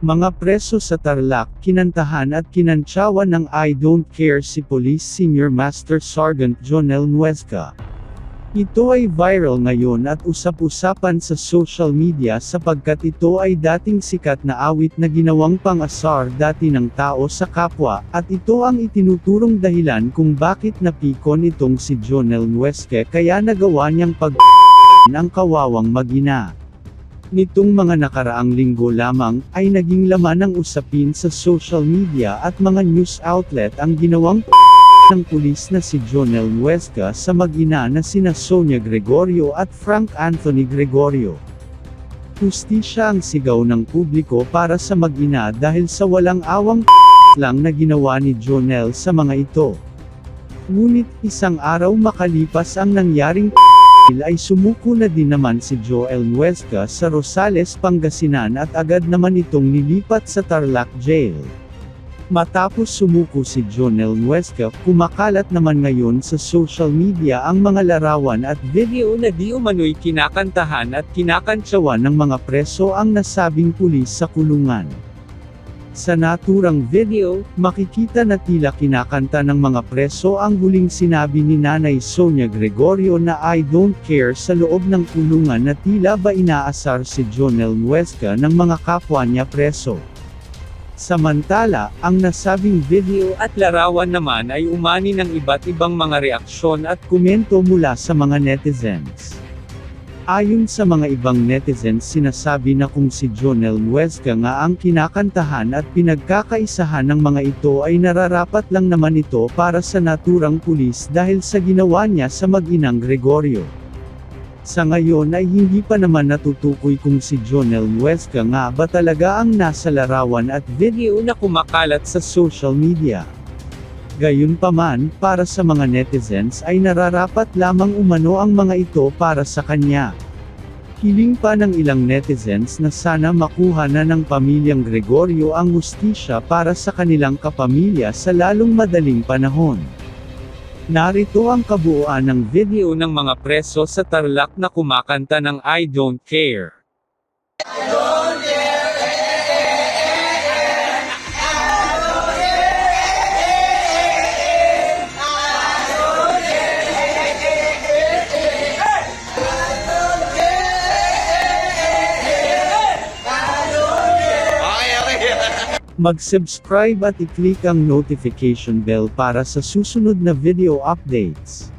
Mga preso sa Tarlac, kinantahan at kinantsawan ng I Don't Care si Police Senior Master Sergeant Jonel Nuesca. Ito ay viral ngayon at usap-usapan sa social media sapagkat ito ay dating sikat na awit na ginawang pang-asar dati ng tao sa kapwa, at ito ang itinuturong dahilan kung bakit napikon itong si Jonel Nuesca kaya nagawa niyang ng kawawang mag-ina. Nitong mga nakaraang linggo lamang, ay naging laman ng usapin sa social media at mga news outlet ang ginawang ng pulis na si Jonel Nuesca sa mag-ina na sina Sonia Gregorio at Frank Anthony Gregorio. Hustisya ang sigaw ng publiko para sa mag-ina dahil sa walang awang lang na ginawa ni Jonel sa mga ito. Ngunit isang araw makalipas ang nangyaring ay sumuko na din naman si Jonel Nuesca sa Rosales, Pangasinan at agad naman itong nilipat sa Tarlac Jail. Matapos sumuko si Jonel Nuesca, kumakalat naman ngayon sa social media ang mga larawan at video na di umano'y kinakantahan at kinakantsawan ng mga preso ang nasabing pulis sa kulungan. Sa naturang video, makikita na tila kinakanta ng mga preso ang huling sinabi ni Nanay Sonia Gregorio na I don't care sa loob ng kulungan na tila ba inaasar si Jonel Nuesca ng mga kapwa niya preso. Samantala, ang nasabing video at larawan naman ay umani ng iba't ibang mga reaksyon at komento mula sa mga netizens. Ayon sa mga ibang netizens, sinasabi na kung si Jonel Nuesca nga ang kinakantahan at pinagkakaisahan ng mga ito ay nararapat lang naman ito para sa naturang pulis dahil sa ginawa niya sa mag-inang Gregorio. Sa ngayon ay hindi pa naman natutukoy kung si Jonel Nuesca nga ba talaga ang nasa larawan at video na kumakalat sa social media. Gayunpaman, para sa mga netizens ay nararapat lamang umano ang mga ito para sa kanya. Hiling pa ng ilang netizens na sana makuha na ng pamilyang Gregorio ang hustisya para sa kanilang kapamilya sa lalong madaling panahon. Narito ang kabuuan ng video ng mga preso sa Tarlac na kumakanta ng I Don't Care. I don't care. Mag-subscribe at i-click ang notification bell para sa susunod na video updates.